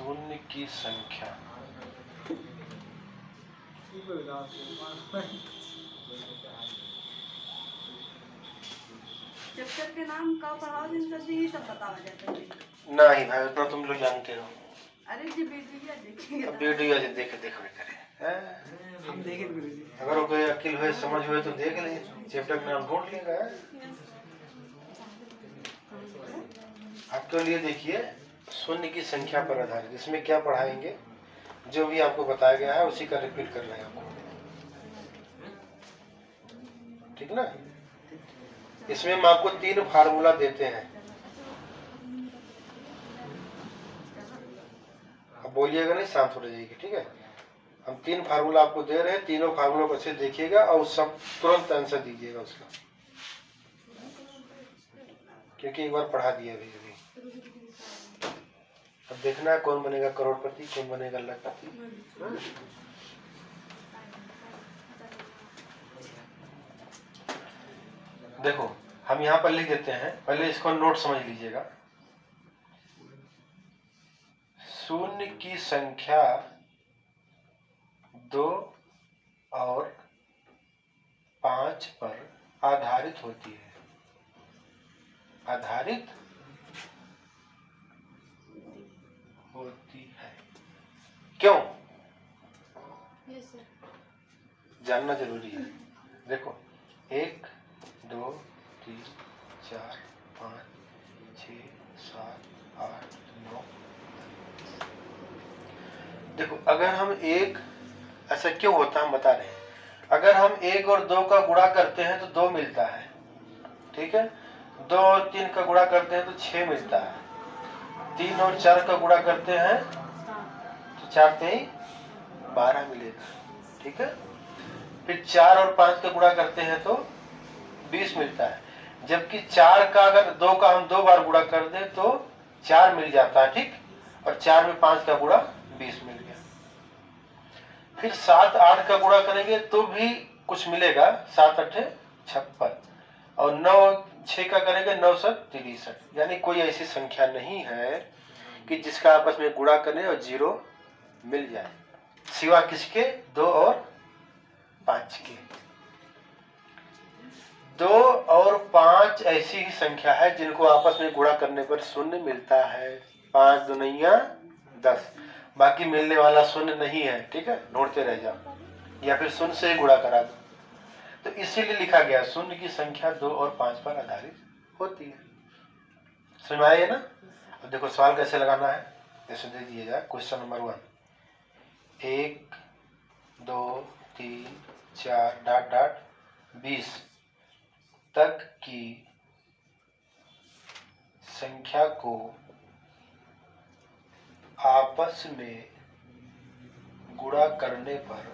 शून्य की संख्या। चैप्टर के नाम का पढ़ाओ जिनका यही सब बतावा जाता है। नहीं भाई उतना तुम लोग जानते हो। अरे जी वीडियो देखेंगे। अब वीडियो आज देख करे हम देखें गुरुजी। अगर वो कोई अकिल हुए समझ हुए तो देख ले, चैप्टर का नाम ढूंढ लेगा। आपके लिए देखिए शून्य की संख्या पर आधारित, इसमें क्या पढ़ाएंगे, जो भी आपको बताया गया है उसी का रिपीट कर रहे हैं आपको, ठीक ना। इसमें हम आपको 3 फार्मूला देते हैं। अब बोलिएगा नहीं, शांत हो जाइएगा, ठीक है। हम 3 फार्मूला आपको दे रहे हैं, तीनों फार्मूला को अच्छे देखिएगा और सब तुरंत आंसर दीजिएगा उसका, क्योंकि एक बार पढ़ा दिया अभी। अब देखना है कौन बनेगा करोड़पति, कौन बनेगा लखपति। देखो हम यहाँ पर लिख देते हैं, पहले इसको नोट समझ लीजिएगा। शून्य की संख्या 2 और 5 पर आधारित होती है। आधारित होती है, क्यों जानना जरूरी है। देखो 1 2 3 4 5 6 7 8 9। देखो अगर हम एक, ऐसा क्यों होता है हम बता रहे हैं। अगर हम 1 और 2 का गुणा करते हैं तो 2 मिलता है, ठीक है। 2 और 3 का गुणा करते हैं तो 6 मिलता है। 3 और 4 का गुणा करते हैं तो 4 3 12 मिलेगा, ठीक है। फिर 4 और 5 का गुणा करते हैं तो 20 मिलता है। जबकि 4 का अगर 2 का हम 2 बार गुणा कर दें तो 4 मिल जाता है, ठीक। और 4 में 5 का गुणा 20 मिल गया। फिर 7 8 का गुणा करेंगे तो भी कुछ मिलेगा, 7 8 56। और 9 6 का करेंगे 9 7 63। यानी कोई ऐसी संख्या नहीं है कि जिसका आपस में गुणा करें और 0 मिल जाए, सिवा किसके, 2 और 5 के। 2 और 5 ऐसी ही संख्या है जिनको आपस में गुणा करने पर शून्य मिलता है। 5 दूनिया 10, बाकी मिलने वाला शून्य नहीं है, ठीक है। ढूंढते रह जाओ या फिर शून्य से ही गुणा करा दो। तो इसीलिए लिखा गया शून्य की संख्या 2 और 5 पर आधारित होती है। समझ में आया ना। अब देखो सवाल कैसे लगाना है, जैसे दे दिया जाए। क्वेश्चन नंबर 1, 1 2 3 4 डॉट डॉट 20 तक की संख्या को आपस में गुणा करने पर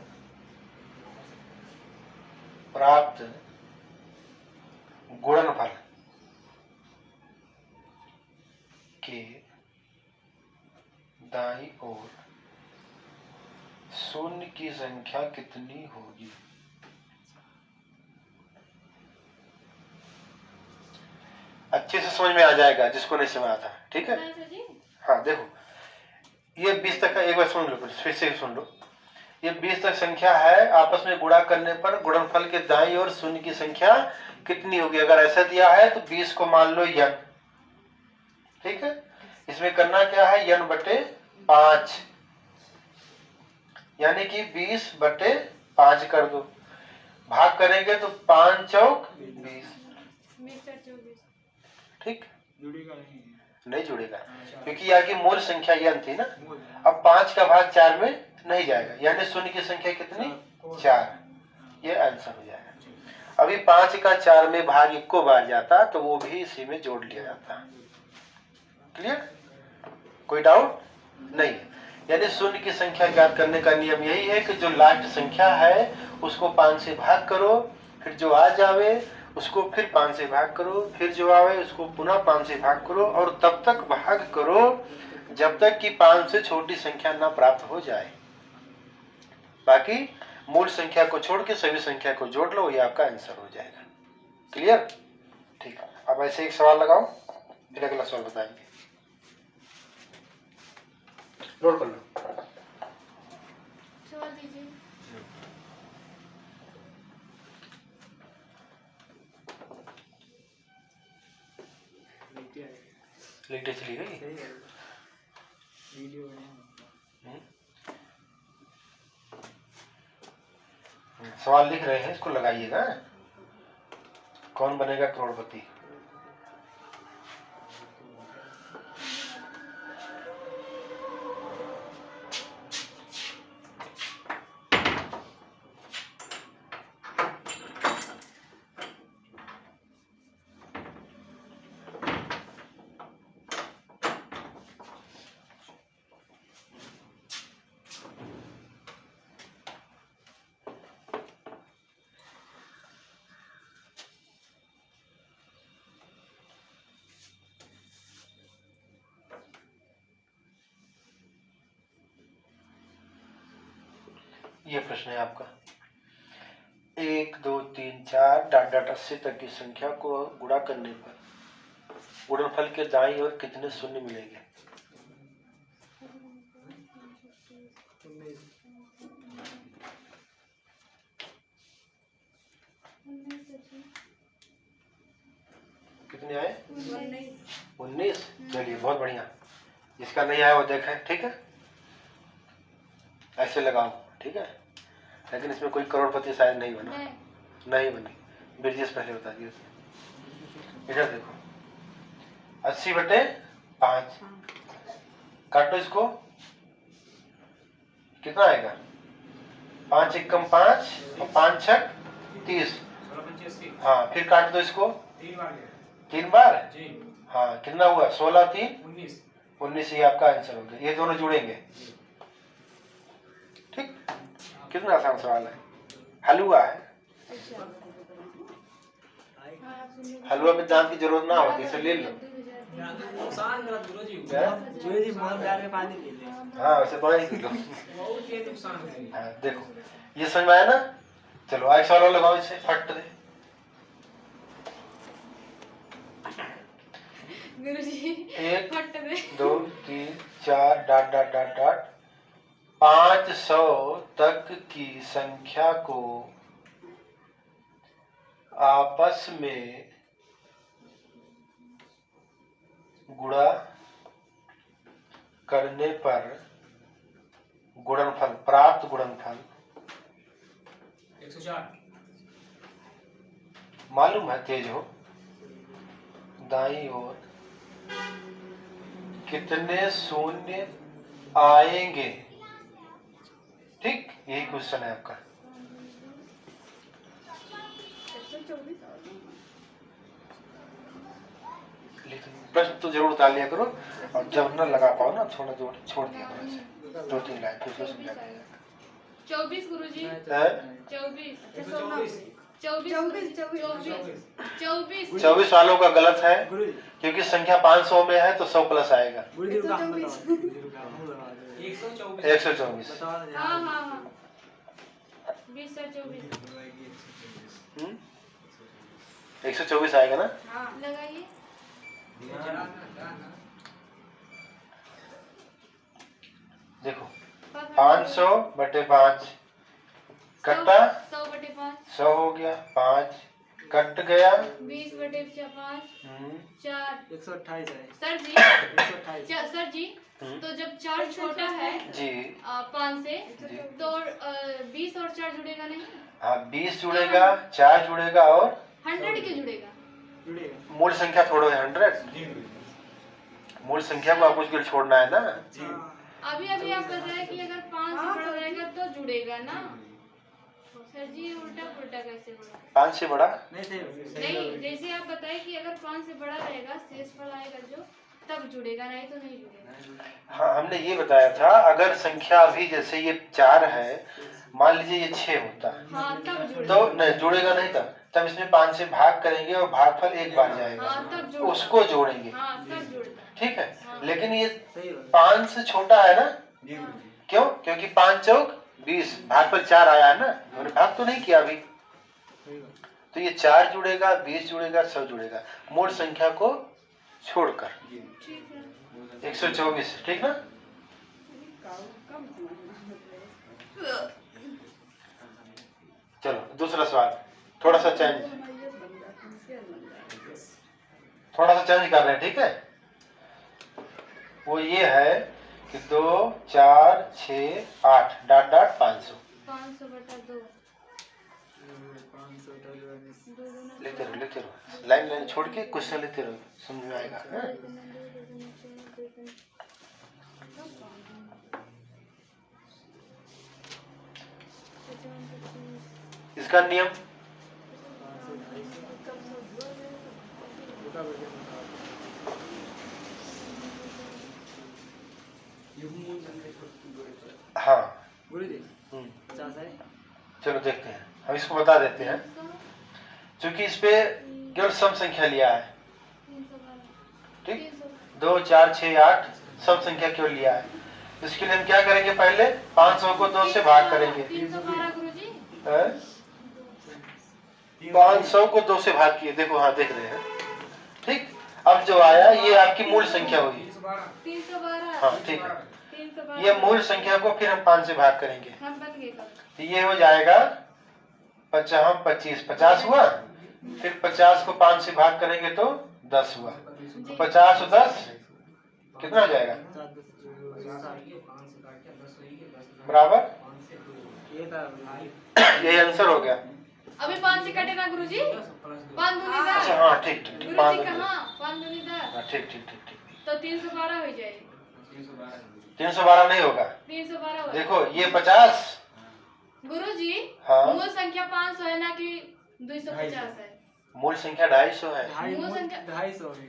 प्राप्त गुणनफल के दाईं ओर शून्य की संख्या कितनी होगी। अच्छे से समझ में आ जाएगा जिसको नहीं समझ आता, ठीक है। हाँ देखो ये 20 तक का एक बार सुन लो, फिर से सुन लो। ये 20 तक संख्या है, आपस में गुणा करने पर गुणनफल के दाईं ओर शून्य की संख्या कितनी होगी। अगर ऐसा दिया है तो 20 को मान लो n, ठीक है। इसमें करना क्या है, n बटे 5, यानी कि 20 बटे 5 कर दो। भाग करेंगे तो 5 चौक 20, ठीक। जुड़ेगा नहीं जुड़ेगा क्योंकि यहाँ की मूल संख्या n थी ना। अब 5 का भाग 4 में नहीं जाएगा, यानी शून्य की संख्या कितनी, 4। ये आंसर हो जाएगा। अभी 5 का 4 में भाग 1 को बार जाता तो वो भी इसी में जोड़ लिया जाता। क्लियर, कोई डाउट नहीं। यानी शून्य की संख्या ज्ञात करने का नियम यही है कि जो लास्ट संख्या है उसको 5 से भाग करो, फिर जो आ जावे उसको फिर 5 से भाग करो, फिर जो आवे उसको पुनः 5 से भाग करो, और तब तक भाग करो जब तक कि 5 से छोटी संख्या ना प्राप्त हो जाए। बाकी मूल संख्या को छोड़ के सभी संख्या को जोड़ लो, ये आपका आंसर हो जाएगा। क्लियर, ठीक है। अब ऐसे एक सवाल लगाओ, फिर अगला सवाल बताएंगे। नोट कर लो। सवाल दीजिए। लिखते चली गई। सही है। वीडियो बने। सवाल लिख रहे हैं, इसको लगाइएगा। कौन बनेगा करोड़पति? ये प्रश्न है आपका। 1 2 3 4 डॉट डॉट 80 तक की संख्या को गुणा करने पर गुणनफल के दाईं ओर कितने शून्य मिलेंगे? कितने आए? 19। चलिए बहुत बढ़िया। जिसका नहीं आया वो देखें, ठीक है? ऐसे लगाओ, ठीक है? लेकिन इसमें कोई करोड़पति शायद नहीं बना। नहीं बनी। ब्रिजेश पहले बता दिए। इधर देखो, 80/5 काटो इसको, कितना आएगा? 5 एकम 5 और 5 छक 30। हाँ, फिर काट दो इसको 3 बार। हाँ, कितना हुआ? 16 3 19। ये आपका आंसर हो गया। ये दोनों जुड़ेंगे, ठीक? कितना आसान सवाल है। हलवा है, हलवा में दाम की जरूरत ना होती, इसे ले लो। जो जी मोहन डाल के पानी पी ले। हाँ, वैसे पानी पी लो। हाँ, देखो ये समझ में आया ना? चलो एक सवाल और लगाओ, इसे फट दे। गुरुजी 1 फट दे। 2 3 4 डॉट डॉट डॉट डॉट 500 तक की संख्या को आपस में गुणा करने पर गुणनफल, प्राप्त गुणनफल 104। मालूम है? तेज हो। दाईं ओर कितने शून्य आएंगे? ठीक, यही क्वेश्चन है आपका। 124। प्रश्न तो जरूर उतार लिया करो, और जब न लगा पाओ ना थोड़ा छोड़ दिया करो इसे। 2-3 लाइन फिर उसको समझा देंगे। 24 गुरुजी। हैं? 24 24 वालों का गलत है, गुरुजी क्योंकि संख्या 500 में है तो 100 प्लस आएगा। गुरुजी का हम बताओ। गुरुजी का हम लगा दे। 124। बताओ ना। हाँ हाँ हाँ 20 और 24 124 आएगा ना? लगाइए। देखो 500/5 कट्टा 100/5 100 हो गया, 5 कट गया 20/5 4। 128 है। सर जी 128। सर जी तो जब 4 छोटा है जी। 5 से जी। तो 20 और 4 जुड़ेगा नहीं? हाँ, 20 जुड़ेगा, 4 जुड़ेगा और 100 क्यों जुड़ेगा? जुड़ेगा। मूल संख्या छोड़ो है 100। मूल संख्या को आपको उसके लिए छोड़ना है ना। अभी अभी आप बताया कि अगर 5 से बड़ा रहेगा तो जुड़ेगा ना। सर जी उल्टा पुल्टा कैसे बोला? 5 से बड़ा नहीं सही नहीं, जैसे आप बताए कि अगर 5 से बड़ा रहेगा शेषफल आएगा जो तब जुड़ेगा, नहीं तो नहीं जुड़ेगा। हाँ, हमने ये बताया था अगर संख्या अभी जैसे ये 4 है, मान लीजिए ये 6 होता हाँ तब तो जुड़ेगा। नहीं जुड़ेगा, नहीं तब इसमें 5 से भाग करेंगे और भागफल एक बार जाएगा, हाँ तब तो जुड़ेगा। उसको जोड़ेंगे। हाँ तब जुड़ता। ठीक है, हाँ। लेकिन ये सही है। 5 से छोटा है ना? क्यों? क्योंकि 5 चौक 20, भागफल 4 आया है ना, उन्होंने भाग तो नहीं किया अभी, सही है। तो ये 4 जुड़ेगा, 20 जुड़ेगा, 100 जुड़ेगा, मूल संख्या को छोड़कर। ठीक है। 124, ठीक ना? कम समझना चलो दूसरा सवाल, थोड़ा सा चेंज, मैयत बन जाती है, शेर बन जाती है। थोड़ा सा चेंज कर रहे हैं, ठीक है। वो ये है कि 2 4 6 8 डॉट डॉट 500। 500 बटा 2 500 टर्न लेते रहो, लाइन लाइन छोड़ के क्वेश्चन लेते रहो, समझ में आएगा। हाँ? इसका नियम हाँ। गुरु जी हम्म, 50 है। चलो देखते हैं, हम इसको बता देते हैं। क्योंकि इस पे केवल सम संख्या लिया है, ठीक, 2 4 6 8 सम संख्या केवल लिया है। इसके लिए हम क्या करेंगे, पहले 500 को 2 से भाग करेंगे। 312 गुरुजी। हैं? 500 को 2 से भाग किए, देखो हाँ देख रहे हैं, ठीक। अब जो आया ये आपकी मूल संख्या होगी। 312। हाँ ठीक है, 312 ये मूल संख्या को फिर हम 5 से भाग करेंगे, हम बन गए कब? तो ये हो जाएगा 25 50 हुआ। फिर 50 को 5 से भाग करेंगे तो 10 हुआ। तो 50 और 10 कितना हो जाएगा, बराबर। ये था यही आंसर हो गया। अभी 5 से कटे ना गुरुजी? 5 दूनी अच्छा 10। हाँ ठीक ठीक ठीक, 5 गुरुजी कहाँ? 5 दूनी 10। हाँ ठीक ठीक ठीक ठीक। तो 312 हो जाएगी। 312 नहीं होगा, 312 हो। देखो ये 50, गुरुजी हाँ। मूल संख्या 500 है ना कि 250 है? मूल संख्या 250 है। 250 है।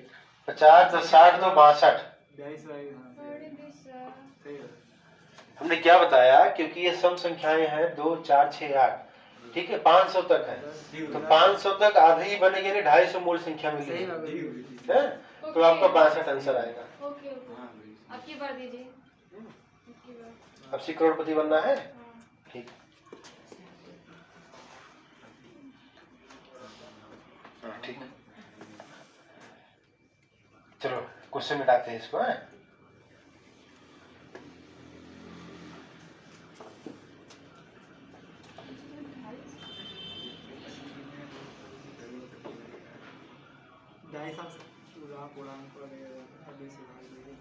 50 तो 60 तो 62। 250 है। सही है। हमने क्या बताया, क्योंकि ये सम संख्याएं हैं 2 4 6 8, ठीक है, 500 तक है, तो 500 तक आधे ही बनेंगे, नहीं 250 मूल संख्या सही मिलेगी, बात है? तो आपका 62 आंसर आएगा। Okay okay. अब की बार दीजिए। अब की बार। अब से करोड़पति बनना है, हाँ। ठीक। हाँ, ठीक। चलो क्वेश्चन मिटाते हैं इसको, है? ढाई साल से पूरा पुरान को अभी से भाग देंगे 2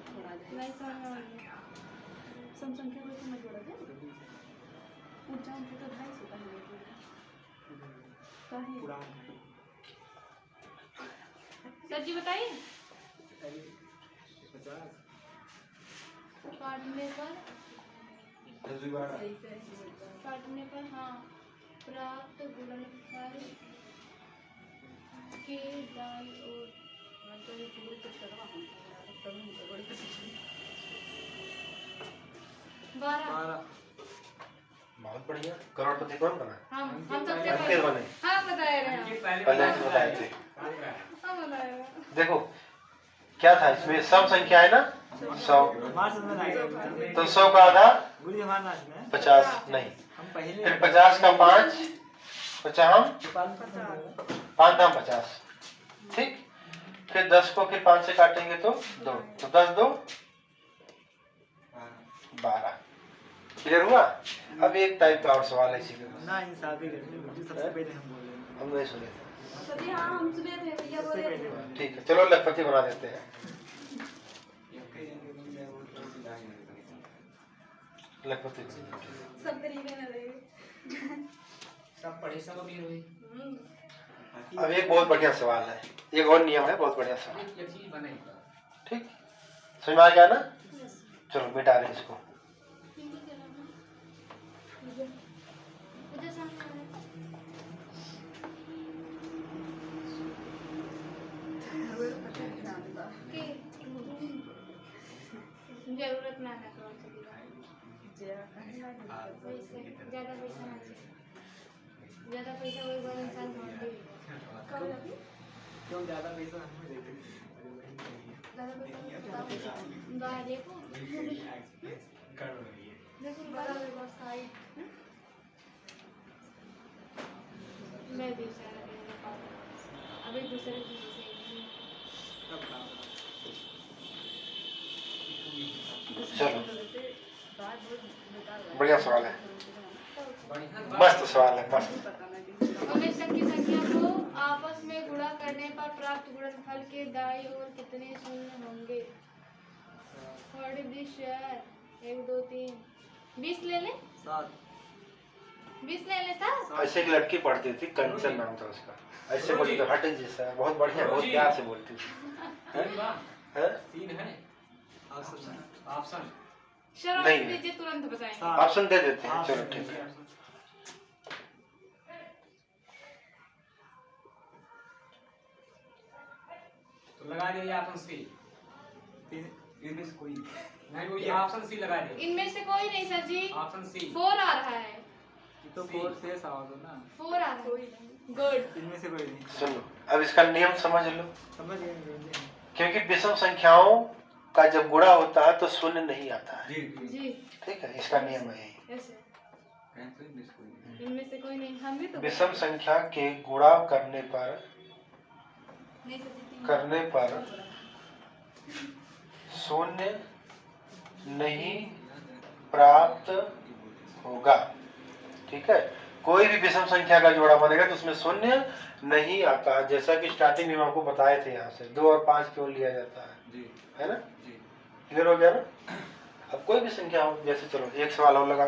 थोड़ा जाए नहीं समझ में आ रही। सम संख्या को इसमें जोड़ा जाए। ऊंचा ऊंचा तो 250 का है। पुरान सर जी बताइए। 50 काटने पर सही से काटने पर हाँ प्राप्त गुणनफल के दाल और तो ये पूरे कुछ करवा हम तब हम तो बड़े 12। बहुत बढ़िया, करोड़पति कौन बना? हम सबसे अंकित पहले बने, हाँ बताए रहे हैं। पहले से बताए थे। हम बताए रहे हैं। देखो क्या था इसमें, सम संख्या है ना 100, हमारे समझ में आएगा तो 100 का आधा गुरु जी हमारे नाच में 50 नहीं, हम पहले फिर 50 का 5 50 5 दाम 50, ठीक। फिर 10 को फिर 5 से काटेंगे तो 2, तो 10 2 12। क्लियर हुआ? अब एक टाइप का और सवाल है इसी के ना इंसाफी करते हैं गुरु जी सबसे पहले हम बोले हम नहीं सुने थे, सभी हाँ हम सुने थे भैया बोले थे। ठीक है। चलो लखपति बना देते हैं। लखपति सब तरीके में रहे। सब पढ़े सब अभी हुई अब एक बहुत बढ़िया सवाल है, एक और नियम है, बहुत बढ़िया सवाल, ठीक। समझ में आ गया ना? चलो मिटा रहे इसको। मुझे समझ में आ रहा है कि जरूरत ना है कौन सी पैसे ज़्यादा पैसा ना चाहिए। ज़्यादा पैसा वही बड़ा इंसान ढूंढते हैं। क्यों ज्यादा पैसा हमें देते बाहर देखो देखो बड़ा व्यवसायिक चलो, बढ़िया सवाल है, मस्त सवाल है, मस्त। उन्हें संख्या को आपस में गुणा करने पर प्राप्त गुणनफल के दाईं ओर कितने शून्य होंगे? थोड़ी दिश है, 1 2 3 20 ले ले, 7 20 ले ले साहब। ऐसे एक लड़की पढ़ती थी, कंचन नाम था उसका, ऐसे बोलती तो हट जैसा, बहुत बढ़िया, बहुत प्यार से बोलती थी। हैं? 3 है ऑप्शन। शराब नहीं है। दीजिए, तुरंत बताएंगे। ऑप्शन दे देते हैं, चलो ठीक है। तो लगा दीजिए ऑप्शन सी। इनमें से कोई नहीं, वो ऑप्शन सी लगा दीजिए। इनमें से कोई नहीं सर जी, ऑप्शन सी। 4 आ रहा है, ये तो 4 से सवाल हो ना, 4 आ रहा है। गुड। इनमें से कोई नहीं। सुनो, अब इसका नियम समझ लो, समझ गए? क्योंकि विषम संख्याओं का जब गुणा होता है तो शून्य नहीं आता है, जी ठीक है, इसका नियम है यही। ऐसे इनमें से कोई नहीं, हम भी तो विषम संख्या के गुणा करने पर नहीं सर जी, 3 शून्य नहीं प्राप्त होगा, ठीक है। कोई भी विषम संख्या का जोड़ा बनेगा तो उसमें शून्य नहीं आता है, जैसा कि स्टार्टिंग में आपको बताए थे, यहाँ से 2 और 5 केवल लिया जाता है ना, क्लियर हो गया ना। अब कोई भी संख्या हो, जैसे चलो एक सवाल और लगा,